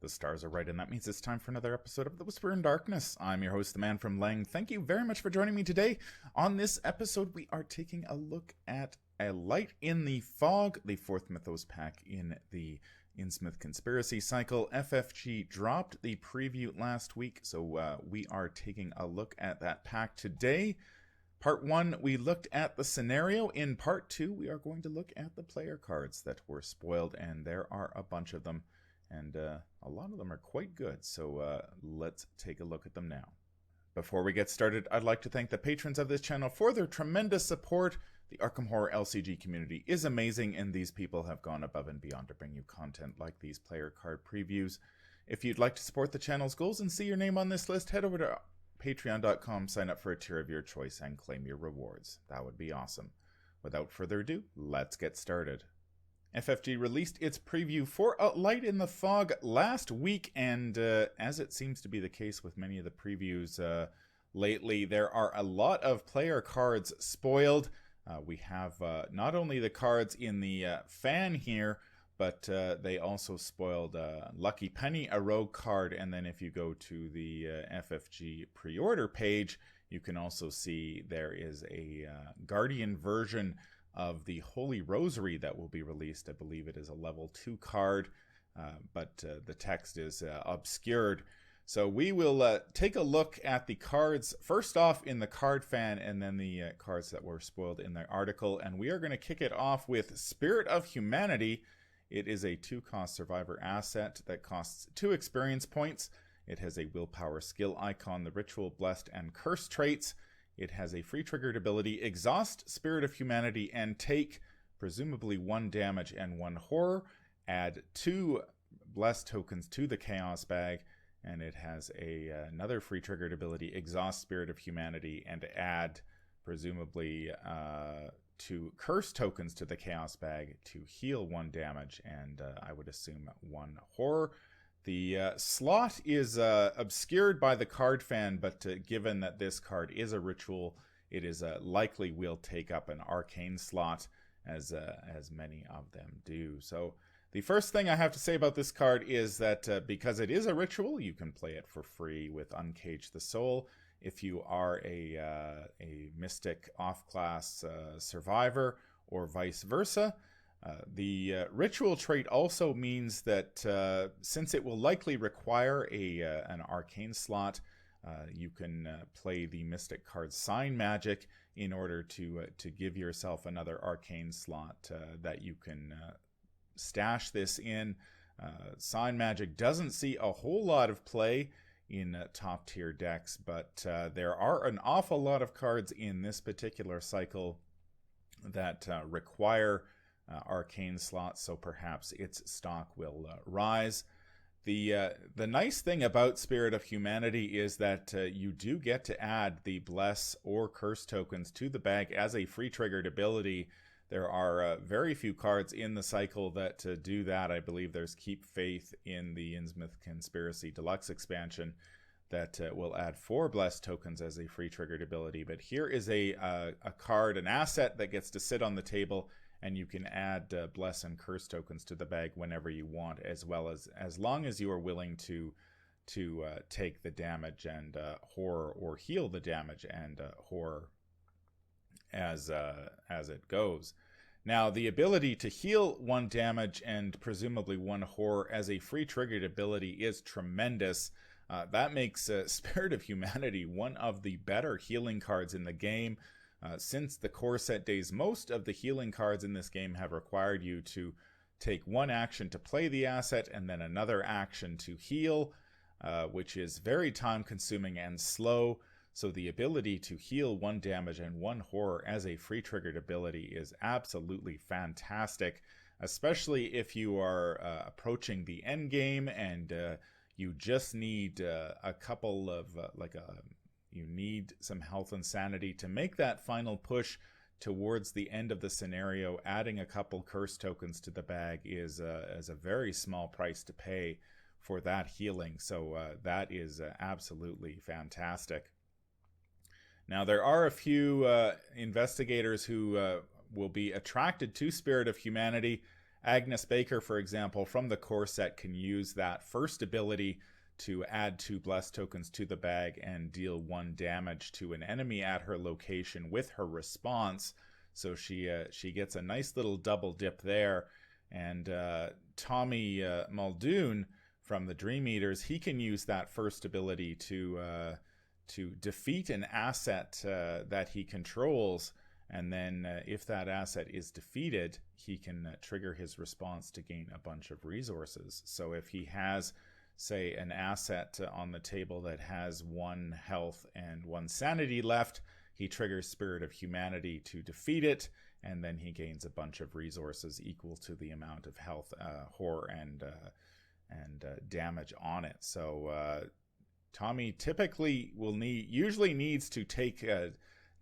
The stars are right, and that means it's time for another episode of The Whisper in Darkness. I'm your host, the man from Lang. Thank you very much for joining me today. On this episode, we are taking a look at A Light in the Fog, the fourth Mythos pack in the Innsmouth Conspiracy Cycle. FFG dropped the preview last week, so we are taking a look at that pack today. Part 1, we looked at the scenario. In Part 2, we are going to look at the player cards that were spoiled, and there are a bunch of them. And a lot of them are quite good, so let's take a look at them now. Before we get started, I'd like to thank the patrons of this channel for their tremendous support. The Arkham Horror LCG community is amazing, and these people have gone above and beyond to bring you content like these player card previews. If you'd like to support the channel's goals and see your name on this list, head over to patreon.com, sign up for a tier of your choice, and claim your rewards. That would be awesome. Without further ado, let's get started. FFG released its preview for A Light in the Fog last week, and as it seems to be the case with many of the previews lately, there are a lot of player cards spoiled. We have not only the cards in the fan here, but they also spoiled Lucky Penny, a rogue card, and then if you go to the FFG pre-order page, you can also see there is a Guardian version of the Holy Rosary that will be released. I believe it is a level 2 card, but the text is obscured. So we will take a look at the cards, first off in the card fan, and then the cards that were spoiled in the article. And we are going to kick it off with Spirit of Humanity. It is a 2-cost survivor asset that costs 2 experience points. It has a willpower skill icon, the ritual, blessed, and cursed traits. It has a free triggered ability, Exhaust Spirit of Humanity, and take presumably 1 damage and 1 horror. Add 2 blessed tokens to the Chaos bag, and it has another free triggered ability, Exhaust Spirit of Humanity, and add presumably 2 curse tokens to the Chaos bag to heal 1 damage, and I would assume 1 horror. The slot is obscured by the card fan, but given that this card is a ritual, it is likely will take up an arcane slot, as many of them do. So the first thing I have to say about this card is that because it is a ritual, you can play it for free with Uncage the Soul. If you are a Mystic off-class survivor or vice versa. The ritual trait also means that since it will likely require an arcane slot, you can play the Mystic card Sign Magic in order to give yourself another arcane slot that you can stash this in. Sign Magic doesn't see a whole lot of play in top tier decks, but there are an awful lot of cards in this particular cycle that require arcane slots, so perhaps its stock will rise. The nice thing about Spirit of Humanity is that you do get to add the Bless or Curse tokens to the bag as a free triggered ability. There are very few cards in the cycle that do that. I believe there's Keep Faith in the Innsmouth Conspiracy Deluxe expansion that will add 4 Bless tokens as a free triggered ability. But here is a card, an asset that gets to sit on the table, and you can add Bless and Curse tokens to the bag whenever you want, as long as you are willing to take the damage and horror, or heal the damage and horror as it goes. Now, the ability to heal 1 damage and presumably 1 horror as a free triggered ability is tremendous. That makes Spirit of Humanity one of the better healing cards in the game. Since the core set days, most of the healing cards in this game have required you to take 1 action to play the asset and then another action to heal, which is very time consuming and slow. So the ability to heal 1 damage and 1 horror as a free triggered ability is absolutely fantastic, especially if you are approaching the end game and you just need a couple of you need some health and sanity to make that final push towards the end of the scenario. Adding a couple curse tokens to the bag is a very small price to pay for that healing. So that is absolutely fantastic. Now, there are a few investigators who will be attracted to Spirit of Humanity Agnes Baker, for example, from the core set can use that first ability to add 2 bless tokens to the bag and deal 1 damage to an enemy at her location with her response. So she gets a nice little double dip there. And Tommy Muldoon from the Dream Eaters, he can use that first ability to defeat an asset that he controls. And then if that asset is defeated, he can trigger his response to gain a bunch of resources. So if he has, say, an asset on the table that has 1 health and 1 sanity left, he triggers Spirit of Humanity to defeat it, and then he gains a bunch of resources equal to the amount of health, horror, and damage on it. So Tommy typically usually needs to take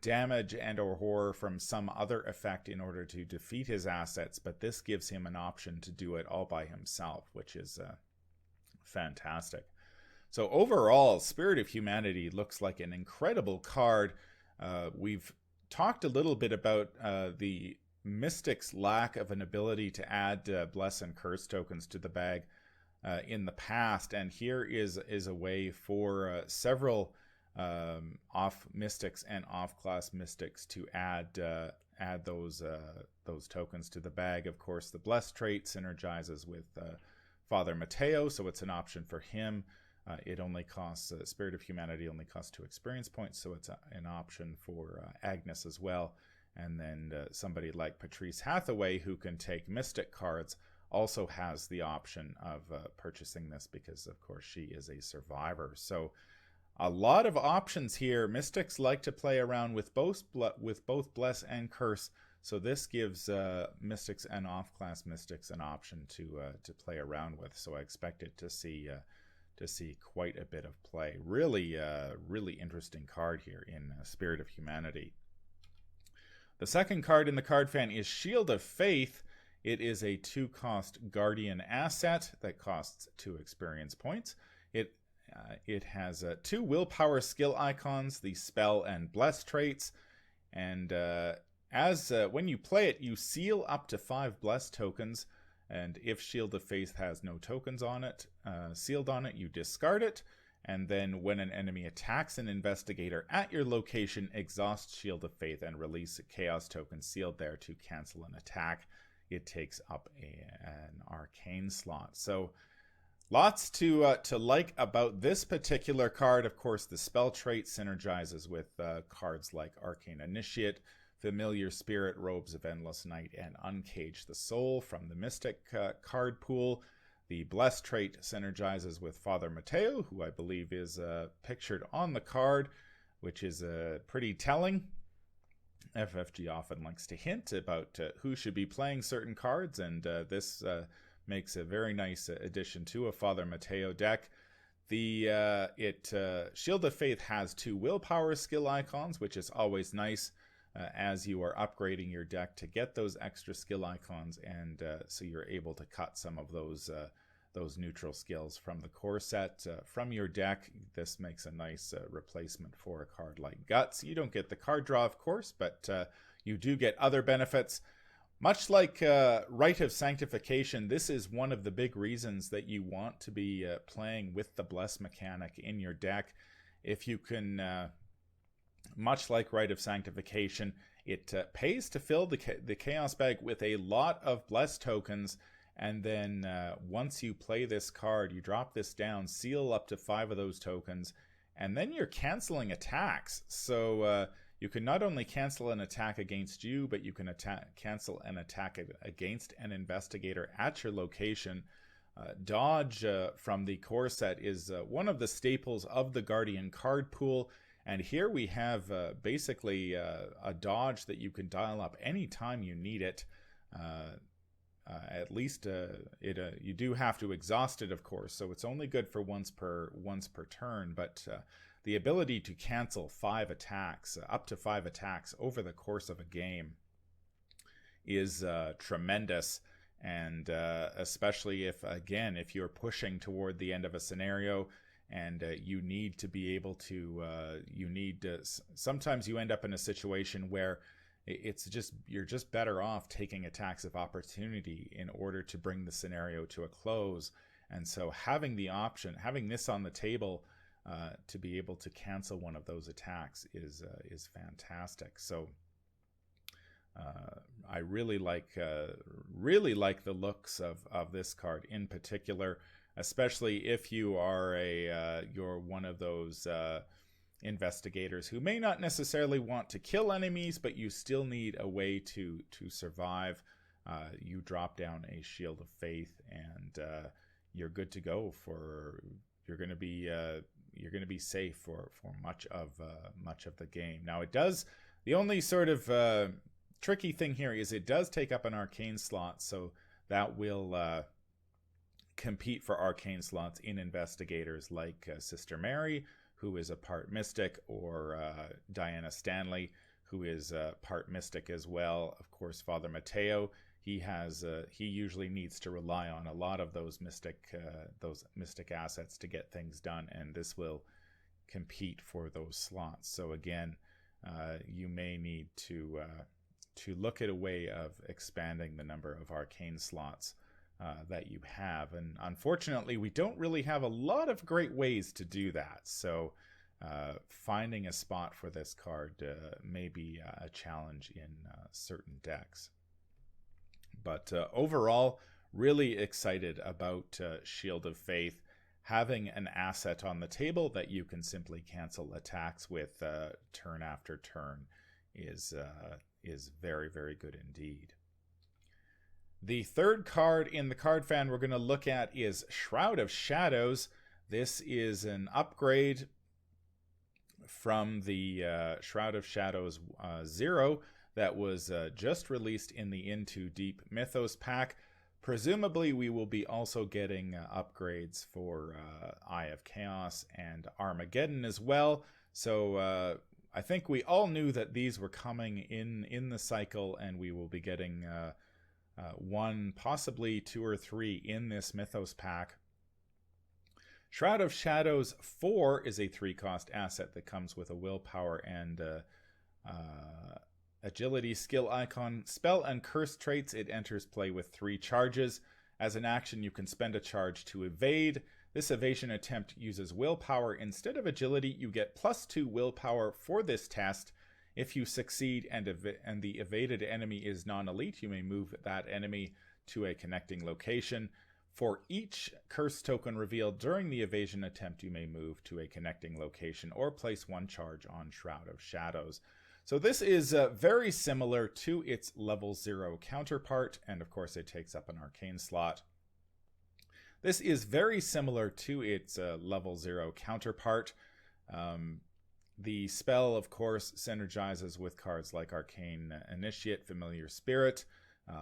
damage and or horror from some other effect in order to defeat his assets, but this gives him an option to do it all by himself, which is fantastic. So overall, Spirit of Humanity looks like an incredible card. We've talked a little bit about the Mystic's lack of an ability to add Bless and Curse tokens to the bag in the past, and here is a way for several off Mystics and off-class Mystics to add those tokens to the bag. Of course, the Bless trait synergizes with Father Mateo, so it's an option for him. It only costs, Spirit of Humanity only costs 2 experience points, so it's an option for Agnes as well. And then somebody like Patrice Hathaway, who can take Mystic cards, also has the option of purchasing this because, of course, she is a survivor. So a lot of options here. Mystics like to play around with both Bless and Curse, so this gives Mystics and off-class Mystics an option to play around with. So I expect it to see quite a bit of play. Really interesting card here in Spirit of Humanity. The second card in the card fan is Shield of Faith. It is a 2-cost Guardian asset that costs 2 experience points. It has 2 willpower skill icons, the spell and bless traits, and when you play it, you seal up to 5 bless tokens, and if Shield of Faith has no tokens on it, sealed on it, you discard it, and then when an enemy attacks an investigator at your location, exhaust Shield of Faith and release a chaos token sealed there to cancel an attack. It takes up an arcane slot. So lots to like about this particular card. Of course, the spell trait synergizes with cards like Arcane Initiate, Familiar Spirit, Robes of Endless Night, and Uncage the Soul from the Mystic card pool. The Bless trait synergizes with Father Mateo, who I believe is pictured on the card, which is pretty telling. FFG often likes to hint about who should be playing certain cards, and this makes a very nice addition to a Father Mateo deck. The Shield of Faith has 2 willpower skill icons, which is always nice as you are upgrading your deck to get those extra skill icons, and so you're able to cut some of those neutral skills from the core set from your deck. This makes a nice replacement for a card like Guts. You don't get the card draw, of course, but you do get other benefits. Much like Rite of Sanctification, this is one of the big reasons that you want to be playing with the Bless mechanic in your deck. If you can, much like Rite of Sanctification, it pays to fill the Chaos bag with a lot of Bless tokens, and then once you play this card, you drop this down, seal up to 5 of those tokens, and then you're canceling attacks. So you can not only cancel an attack against you, but you can cancel an attack against an investigator at your location. Dodge from the core set is one of the staples of the Guardian card pool, and here we have basically a dodge that you can dial up anytime you need it. At least you do have to exhaust it, of course, so it's only good for once per turn, but the ability to cancel 5 attacks, up to 5 attacks over the course of a game is tremendous. And especially if you're pushing toward the end of a scenario and you need to be able to, sometimes you end up in a situation where you're just better off taking attacks of opportunity in order to bring the scenario to a close. And so having the option, having this on the table to be able to cancel one of those attacks is fantastic. So I really like the looks of this card in particular, especially if you are you're one of those investigators who may not necessarily want to kill enemies, but you still need a way to survive. You drop down a Shield of Faith, and you're good to go. You're going to be safe for much of the game. Now the only sort of tricky thing here is it does take up an arcane slot, so that will compete for arcane slots in investigators like Sister Mary, who is a part mystic, or Diana Stanley, who is part mystic as well. Of course, Father Mateo, he usually needs to rely on a lot of those mystic assets to get things done, and this will compete for those slots. So again, you may need to look at a way of expanding the number of arcane slots that you have. And unfortunately, we don't really have a lot of great ways to do that. So finding a spot for this card may be a challenge in certain decks. But overall, really excited about Shield of Faith. Having an asset on the table that you can simply cancel attacks with turn after turn is very, very good indeed. The third card in the card fan we're going to look at is Shroud of Shadows. This is an upgrade from the Shroud of Shadows 0 that was just released in the Into Deep Mythos pack. Presumably we will be also getting upgrades for Eye of Chaos and Armageddon as well. So I think we all knew that these were coming in the cycle, and we will be getting one, possibly two or three in this Mythos pack. Shroud of Shadows 4 is a 3-cost asset that comes with a willpower and agility skill icon, spell and curse traits. It enters play with 3 charges. As an action, you can spend a charge to evade. This evasion attempt uses willpower instead of agility. You get +2 willpower for this test. If you succeed and the evaded enemy is non-elite, you may move that enemy to a connecting location. For each curse token revealed during the evasion attempt, you may move to a connecting location or place 1 charge on Shroud of Shadows. So this is very similar to its level 0 counterpart, and of course it takes up an arcane slot. This is very similar to its level 0 counterpart. The spell, of course, synergizes with cards like Arcane Initiate, Familiar Spirit.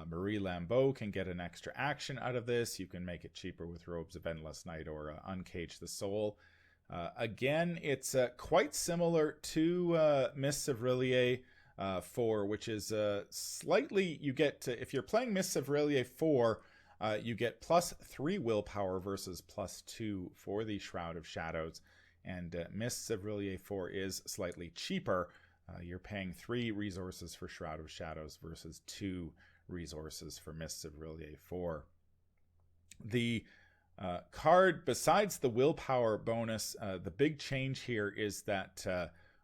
Marie Lambeau can get an extra action out of this. You can make it cheaper with Robes of Endless Night or Uncage the Soul. Again, it's quite similar to Mists of Rillier 4, which is slightly, you get to, if you're playing Mists of Rillier 4, you get +3 willpower versus +2 for the Shroud of Shadows. And Mists of Rillier 4 is slightly cheaper. You're paying 3 resources for Shroud of Shadows versus 2 resources for Mists of Rillier 4. The card, besides the willpower bonus, the big change here is that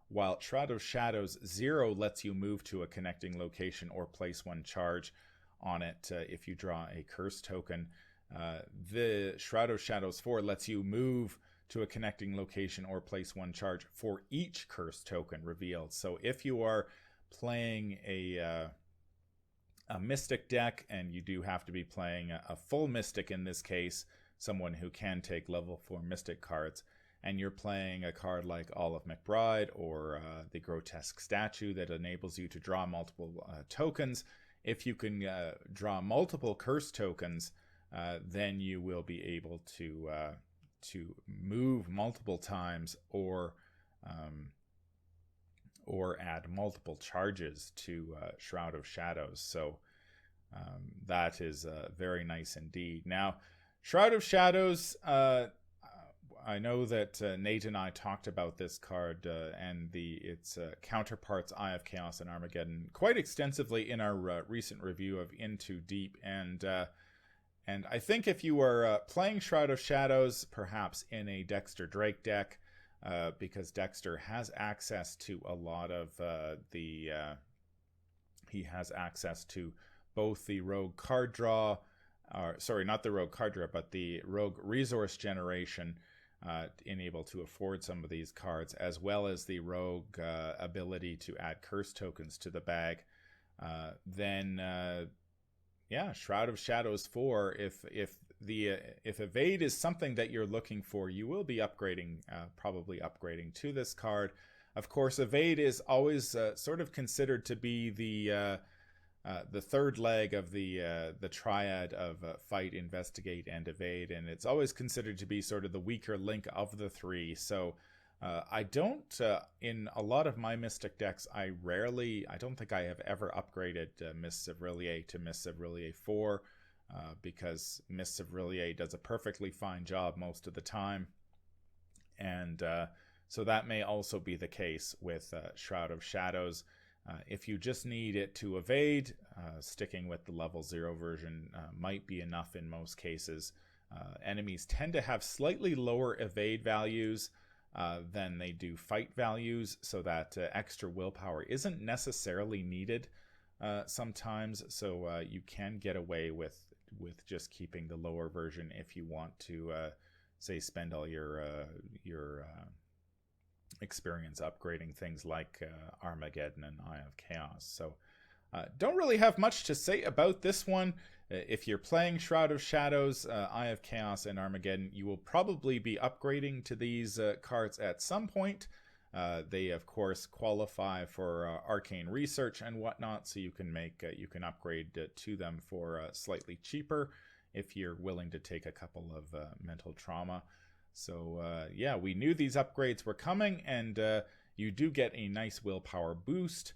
while Shroud of Shadows 0 lets you move to a connecting location or place 1 charge on it if you draw a curse token, the Shroud of Shadows 4 lets you move to a connecting location or place 1 charge for each curse token revealed. So if you are playing a mystic deck, and you do have to be playing a full mystic in this case, someone who can take level 4 mystic cards, and you're playing a card like Olive McBride or the Grotesque Statue that enables you to draw multiple tokens, if you can draw multiple curse tokens, then you will be able to move multiple times or add multiple charges to Shroud of Shadows. So that is very nice indeed. Now, Shroud of Shadows, I know that Nate and I talked about this card and its counterparts, Eye of Chaos and Armageddon, quite extensively in our recent review of Into Deep. And I think if you are playing Shroud of Shadows, perhaps in a Dexter Drake deck, because Dexter has access to a lot of he has access to both the rogue card draw, sorry, not the rogue card draw, but the rogue resource generation, able to afford some of these cards, as well as the rogue ability to add curse tokens to the bag. Yeah, Shroud of Shadows 4. If evade is something that you're looking for, you will be upgrading, probably upgrading to this card. Of course, evade is always sort of considered to be the third leg of the triad of fight, investigate, and evade, and it's always considered to be sort of the weaker link of the three. So I don't, in a lot of my Mystic decks, I don't think I have ever upgraded Mists of R'lyeh to Mists of R'lyeh 4, because Mists of R'lyeh does a perfectly fine job most of the time. And so that may also be the case with Shroud of Shadows. If you just need it to evade, sticking with the level 0 version might be enough in most cases. Enemies tend to have slightly lower evade values than they do fight values, so that extra willpower isn't necessarily needed sometimes. So you can get away with just keeping the lower version if you want to, say, spend all your experience upgrading things like Armageddon and Eye of Chaos. So don't really have much to say about this one. If you're playing Shroud of Shadows, Eye of Chaos, and Armageddon, you will probably be upgrading to these cards at some point. They, of course, qualify for arcane research and whatnot, so you can upgrade to them for slightly cheaper if you're willing to take a couple of mental trauma. So yeah, we knew these upgrades were coming, and you do get a nice willpower boost,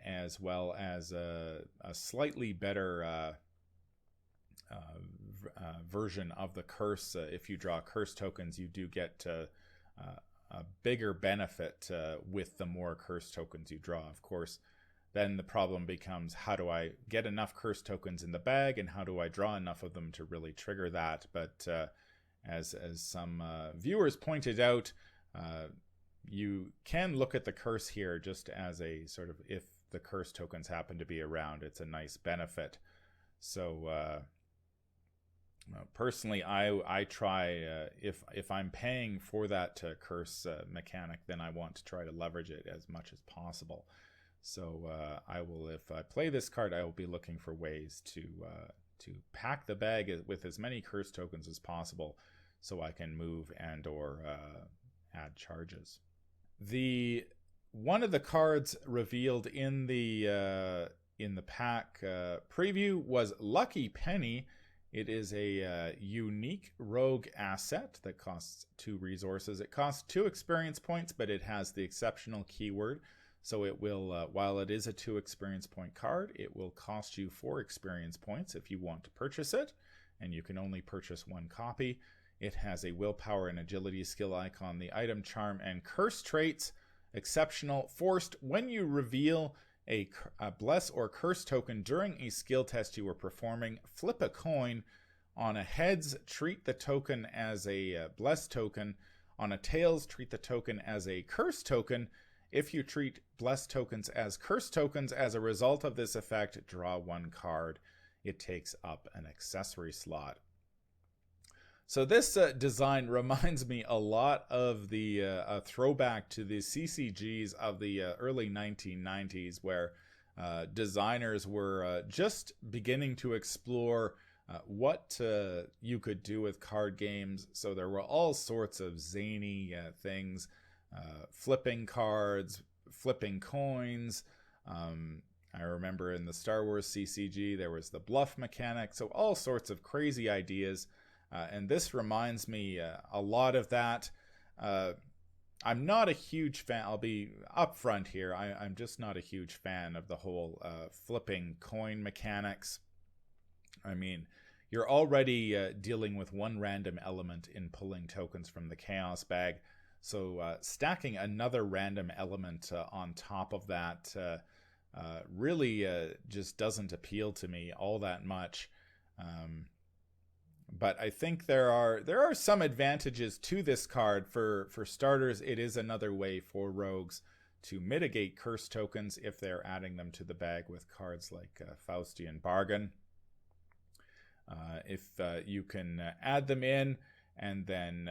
as well as a slightly better version of the curse. If you draw curse tokens, you do get a bigger benefit with the more curse tokens you draw. Of course, then the problem becomes, how do I get enough curse tokens in the bag, and how do I draw enough of them to really trigger that? But as some viewers pointed out, you can look at the curse here just as a sort of, if the curse tokens happen to be around, it's a nice benefit. So personally, I try, if I'm paying for that curse mechanic, then I want to try to leverage it as much as possible. So I will, if I play this card, I will be looking for ways to pack the bag with as many curse tokens as possible, so I can move and or add charges. One of the cards revealed in the pack preview was Lucky Penny. It is a unique rogue asset that costs 2 resources. It costs 2 experience points, but it has the exceptional keyword. So it will, while it is a 2 experience point card, it will cost you 4 experience points if you want to purchase it, and you can only purchase 1 copy. It has a willpower and agility skill icon, the item, charm, and curse traits. Exceptional. Forced. When you reveal a bless or curse token during a skill test you are performing, flip a coin. On a heads, treat the token as a bless token. On a tails, treat the token as a curse token. If you treat bless tokens as curse tokens as a result of this effect, draw 1 card. It takes up an accessory slot. So this design reminds me a lot of the throwback to the CCGs of the early 1990s, where designers were just beginning to explore what you could do with card games. So there were all sorts of zany things, flipping cards, flipping coins. I remember in the Star Wars CCG, there was the bluff mechanic. So all sorts of crazy ideas. And this reminds me a lot of that. I'm not a huge fan. I'll be upfront here. I'm just not a huge fan of the whole flipping coin mechanics. I mean, you're already dealing with one random element in pulling tokens from the Chaos bag. So stacking another random element on top of that really just doesn't appeal to me all that much. But I think there are some advantages to this card. For starters, it is another way for rogues to mitigate curse tokens if they're adding them to the bag with cards like Faustian Bargain. If you can add them in, and then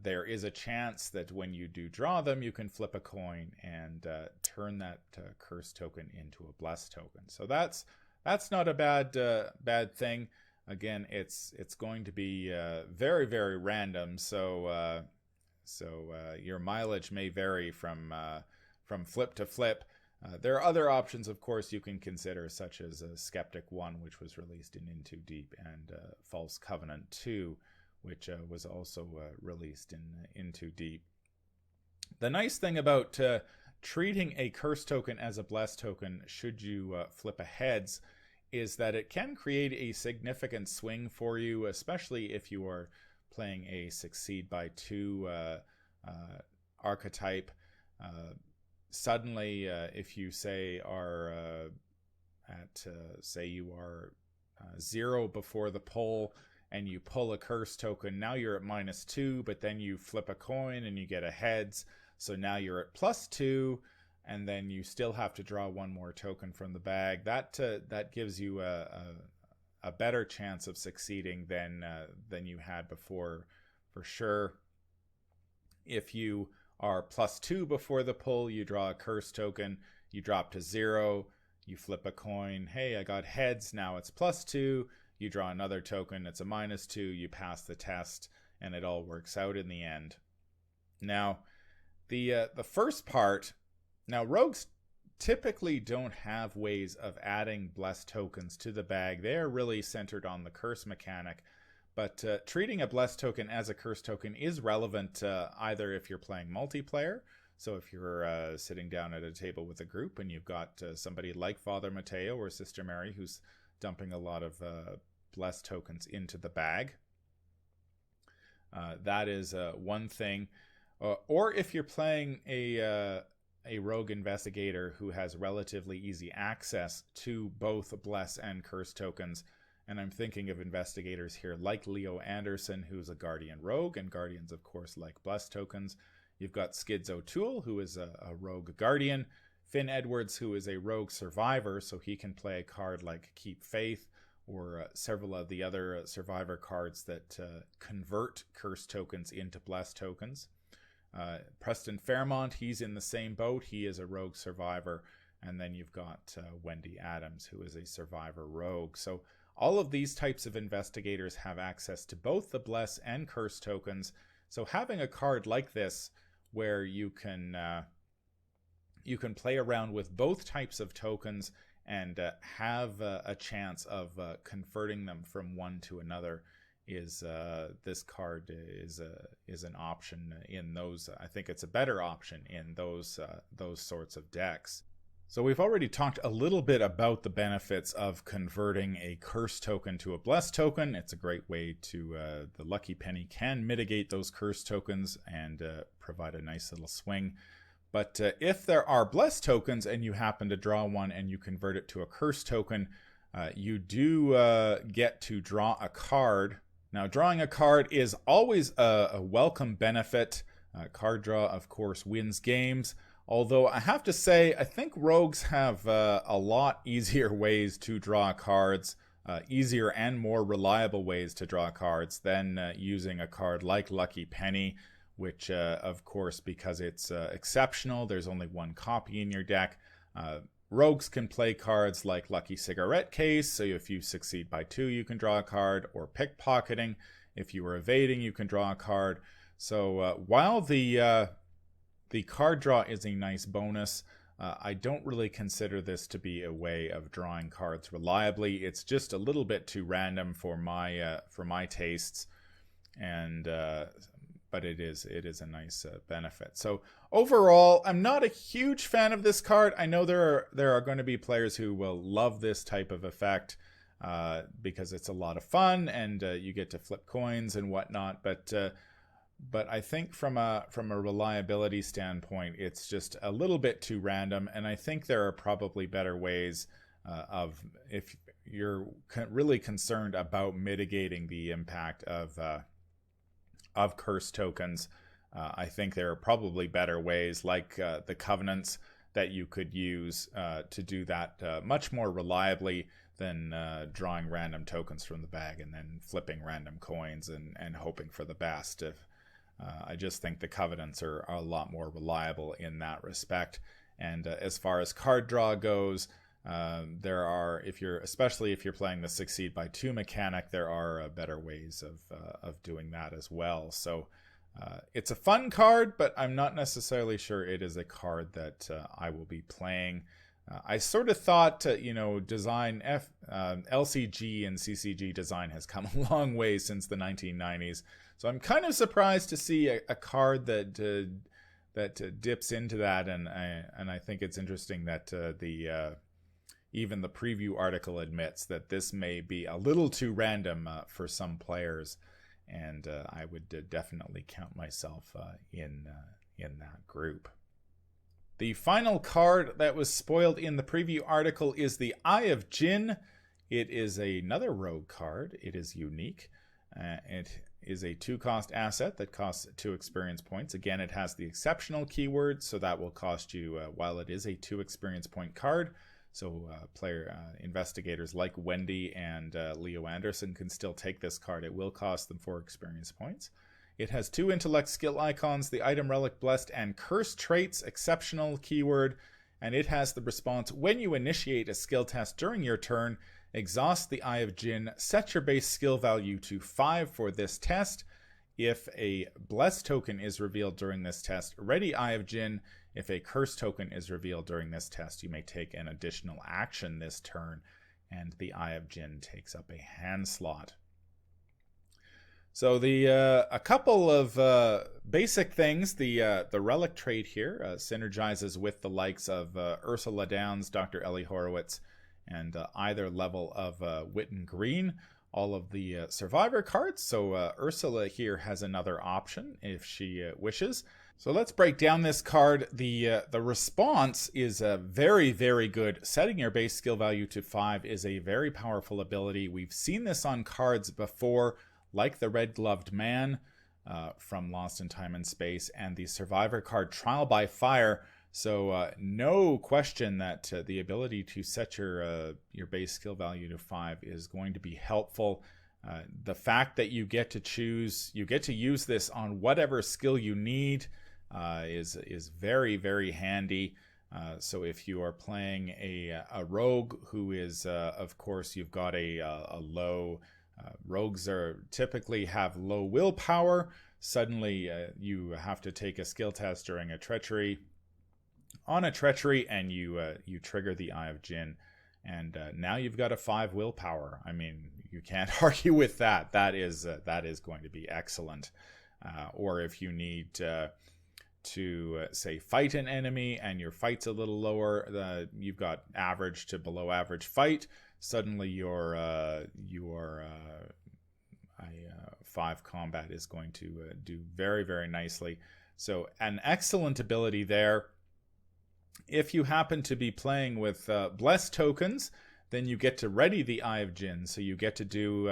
there is a chance that when you do draw them, you can flip a coin and turn that curse token into a bless token. So that's not a bad thing. Again, it's going to be very, very random. So your mileage may vary from flip to flip. There are other options, of course, you can consider, such as Skeptic 1, which was released in Into Deep, and False Covenant 2, which was also released in Into Deep. The nice thing about treating a curse token as a bless token, should you flip a heads, is that it can create a significant swing for you, especially if you are playing a Succeed by 2 archetype. Suddenly, if you say are say you are 0 before the pull, and you pull a curse token, now you're at -2, but then you flip a coin and you get a heads, so now you're at +2, and then you still have to draw one more token from the bag. That gives you a better chance of succeeding than you had before, for sure. If you are +2 before the pull, you draw a curse token, you drop to 0, you flip a coin, hey, I got heads, now it's +2, you draw another token, it's a -2, you pass the test, and it all works out in the end. Now, the first part, now rogues typically don't have ways of adding blessed tokens to the bag. They are really centered on the curse mechanic. But treating a blessed token as a curse token is relevant either if you're playing multiplayer. So if you're sitting down at a table with a group and you've got somebody like Father Mateo or Sister Mary who's dumping a lot of blessed tokens into the bag. That is one thing. Or if you're playing a rogue investigator who has relatively easy access to both bless and curse tokens. And I'm thinking of investigators here like Leo Anderson, who's a Guardian rogue, and Guardians, of course, like blessed tokens. You've got Skids O'Toole, who is a rogue Guardian. Finn Edwards, who is a rogue survivor, so he can play a card like Keep Faith, or several of the other survivor cards that convert curse tokens into blessed tokens. Preston Fairmont, he's in the same boat. He is a rogue survivor. And then you've got Wendy Adams, who is a survivor rogue. So all of these types of investigators have access to both the bless and curse tokens. So having a card like this, where you can play around with both types of tokens and have a chance of converting them from one to another, is this card is an option in those. I think it's a better option in those sorts of decks. So we've already talked a little bit about the benefits of converting a curse token to a blessed token. It's a great way to, the lucky penny can mitigate those curse tokens and provide a nice little swing. But if there are blessed tokens and you happen to draw one and you convert it to a curse token, you do get to draw a card. Now, drawing a card is always a welcome benefit. Card draw, of course, wins games. Although I have to say, I think rogues have a lot easier ways to draw cards, easier and more reliable ways to draw cards than using a card like Lucky Penny, which, of course, because it's exceptional, there's only one copy in your deck. Rogues can play cards like Lucky Cigarette Case, so if you succeed by 2, you can draw a card, or Pickpocketing. If you are evading, you can draw a card. So while the card draw is a nice bonus, I don't really consider this to be a way of drawing cards reliably. It's just a little bit too random for my tastes, and but it is a nice benefit. So overall, I'm not a huge fan of this card. I know there are going to be players who will love this type of effect. because it's a lot of fun and you get to flip coins and whatnot. But I think from a reliability standpoint, it's just a little bit too random, and I think there are probably better ways of, if you're really concerned about mitigating the impact of curse tokens. I think there are probably better ways, like the covenants, that you could use to do that much more reliably than drawing random tokens from the bag and then flipping random coins and hoping for the best. I just think the covenants are a lot more reliable in that respect. And as far as card draw goes, there are, especially if you're playing the Succeed by 2 mechanic, there are better ways of doing that as well. So it's a fun card, but I'm not necessarily sure it is a card that I will be playing. I sort of thought, design LCG and CCG design has come a long way since the 1990s. So I'm kind of surprised to see a card that dips into that, and I think it's interesting that even the preview article admits that this may be a little too random for some players, and I would definitely count myself in that group. The final card that was spoiled in the preview article is the Eye of Jinn. It is another rogue card. It is unique. It is a 2-cost asset that costs 2 experience points. Again, it has the exceptional keyword, so that will cost you, while it is a 2 experience point card, so investigators like Wendy and Leo Anderson can still take this card. It will cost them 4 experience points. It has 2 intellect skill icons, the item, relic, blessed, and curse traits, exceptional keyword, and it has the response: when you initiate a skill test during your turn, exhaust the Eye of Jinn, set your base skill value to 5 for this test. If a blessed token is revealed during this test, ready Eye of Jinn. If a curse token is revealed during this test, you may take an additional action this turn, and the Eye of Jinn takes up a hand slot. So a couple of basic things. The relic trait here synergizes with the likes of Ursula Downs, Dr. Ellie Horowitz, and either level of Witten Green, all of the survivor cards. So Ursula here has another option if she wishes. So let's break down this card. The response is very, very good. Setting your base skill value to 5 is a very powerful ability. We've seen this on cards before, like the Red Gloved Man from Lost in Time and Space, and the Survivor card Trial by Fire. So no question that the ability to set your base skill value to 5 is going to be helpful. The fact that you get to use this on whatever skill you need is very, very handy. So if you are playing a rogue who is, of course, you've got a low. Rogues typically have low willpower. Suddenly you have to take a skill test during a treachery. On a treachery, and you trigger the Eye of Jinn, and now you've got a 5 willpower. I mean, you can't argue with that. That is going to be excellent. Or if you need to say fight an enemy and your fight's a little lower, you've got average to below average fight. Suddenly your 5 combat is going to do very, very nicely. So an excellent ability there. If you happen to be playing with blessed tokens, then you get to ready the Eye of Jinn. So you get to do,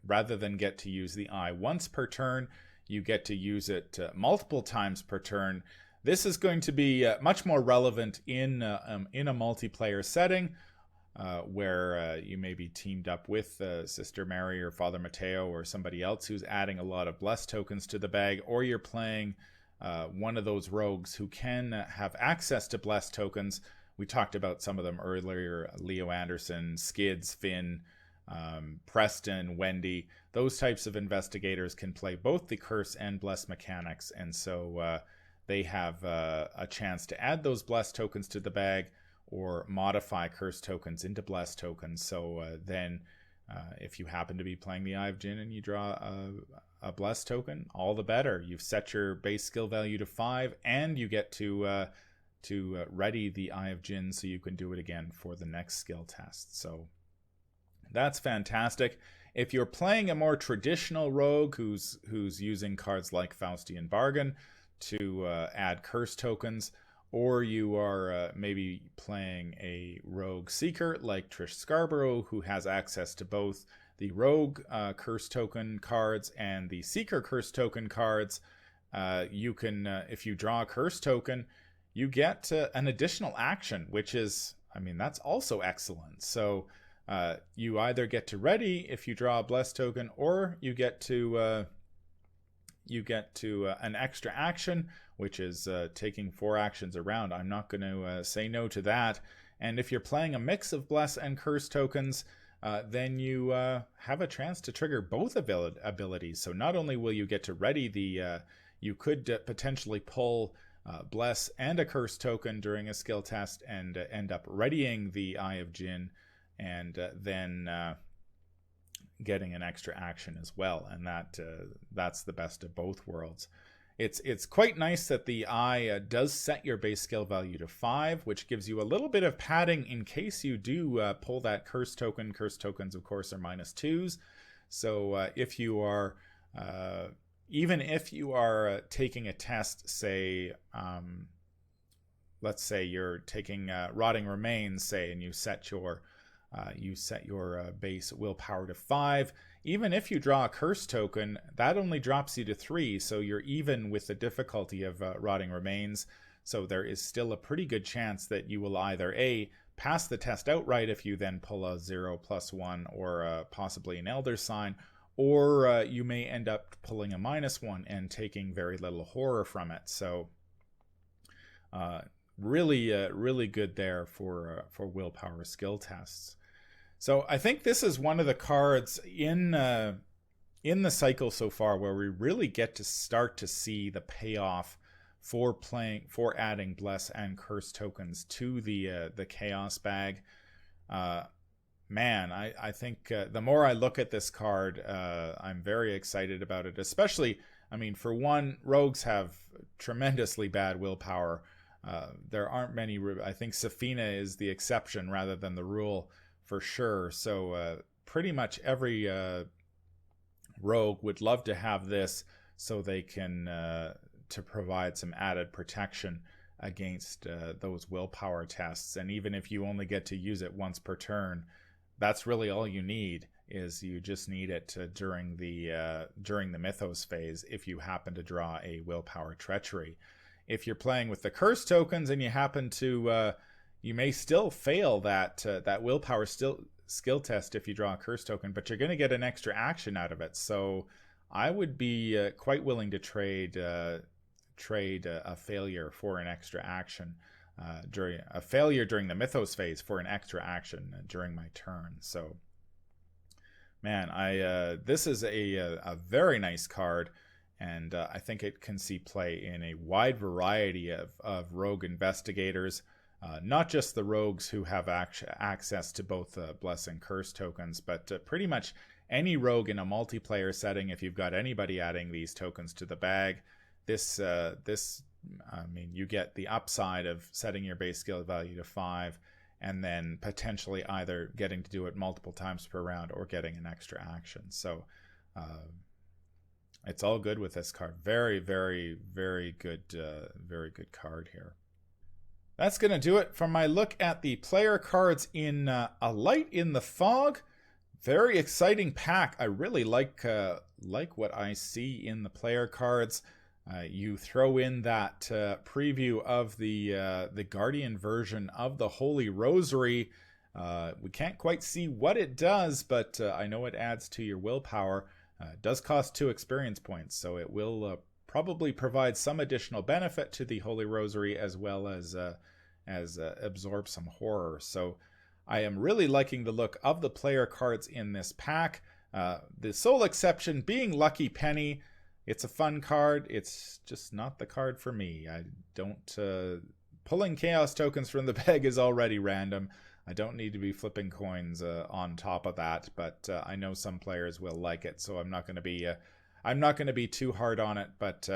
rather than get to use the eye once per turn, you get to use it multiple times per turn. This is going to be much more relevant in a multiplayer setting, where you may be teamed up with Sister Mary or Father Mateo or somebody else who's adding a lot of blessed tokens to the bag, or you're playing one of those rogues who can have access to blessed tokens. We talked about some of them earlier: Leo Anderson, Skids, Finn, Preston, Wendy. Those types of investigators can play both the curse and blessed mechanics, and so they have a chance to add those blessed tokens to the bag or modify curse tokens into blessed tokens. So then if you happen to be playing the Eye of Jinn and you draw a blessed token, all the better. You've set your base skill value to 5, and you get to ready the Eye of Jinn so you can do it again for the next skill test. So That's fantastic. If you're playing a more traditional rogue who's using cards like Faustian Bargain to add curse tokens, or you are maybe playing a rogue seeker like Trish Scarborough, who has access to both the rogue curse token cards and the seeker curse token cards, you can, if you draw a curse token, you get an additional action, which is, I mean, that's also excellent. So you either get to ready if you draw a bless token, or you get to an extra action, which is taking 4 actions around. I'm not going to say no to that. And if you're playing a mix of bless and curse tokens, then you have a chance to trigger both abilities. So not only will you get to ready the, you could potentially pull bless and a curse token during a skill test and end up readying the Eye of Jinn, and then getting an extra action as well. And that's the best of both worlds. It's quite nice that the Eye does set your base skill value to 5, which gives you a little bit of padding in case you do pull that curse token. Curse tokens, of course, are -2s. So if you are, even if you are taking a test, say, let's say you're taking Rotting Remains, say, and you set your base willpower to 5. Even if you draw a curse token, that only drops you to 3, so you're even with the difficulty of Rotting Remains. So there is still a pretty good chance that you will either A, pass the test outright if you then pull a 0+1 or possibly an Elder Sign, or you may end up pulling a -1 and taking very little horror from it. So really good there for willpower skill tests. So I think this is one of the cards in the cycle so far where we really get to start to see the payoff for adding bless and curse tokens to the chaos bag. Man, I think the more I look at this card, I'm very excited about it. Especially, I mean, for one, rogues have tremendously bad willpower. There aren't many. I think Safina is the exception rather than the rule, for sure. So pretty much every rogue would love to have this so they can to provide some added protection against those willpower tests. And even if you only get to use it once per turn, that's really all you need. Is you just need it during the Mythos phase if you happen to draw a willpower treachery. If you're playing with the curse tokens and you happen to you may still fail that willpower skill test if you draw a curse token, but you're going to get an extra action out of it. So I would be quite willing to trade a failure for an extra action during the Mythos phase for an extra action during my turn. So, man, this is a very nice card. And I think it can see play in a wide variety of rogue investigators, not just the rogues who have access to both bless and curse tokens, but pretty much any rogue in a multiplayer setting. If you've got anybody adding these tokens to the bag, this I mean, you get the upside of setting your base skill value to 5, and then potentially either getting to do it multiple times per round or getting an extra action. So it's all good with this card. Very, very, very good card here. That's going to do it for my look at the player cards in A Light in the Fog. Very exciting pack. I really like what I see in the player cards. You throw in that preview of the Guardian version of the Holy Rosary. We can't quite see what it does, but I know it adds to your willpower. It does cost 2 experience points, so it will probably provide some additional benefit to the Holy Rosary, as well as absorb some horror. So I am really liking the look of the player cards in this pack. The sole exception being Lucky Penny. It's a fun card. It's just not the card for me. I don't... pulling chaos tokens from the bag is already random. I don't need to be flipping coins on top of that, but I know some players will like it, so I'm not going to be too hard on it. But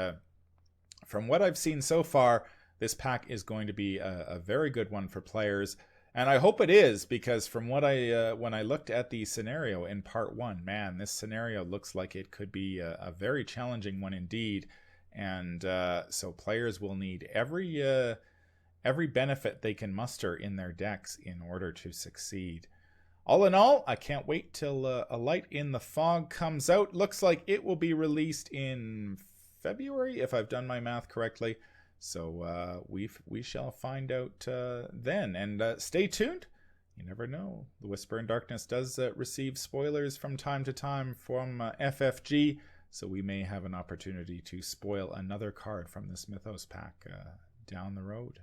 from what I've seen so far, this pack is going to be a very good one for players. And I hope it is, because from what when I looked at the scenario in part 1, man, this scenario looks like it could be a very challenging one indeed. And so players will need every benefit they can muster in their decks in order to succeed. All in all, I can't wait till A Light in the Fog comes out. Looks like it will be released in February, if I've done my math correctly. So we shall find out then. And stay tuned. You never know. The Whisper in Darkness does receive spoilers from time to time from FFG. So we may have an opportunity to spoil another card from this Mythos pack down the road.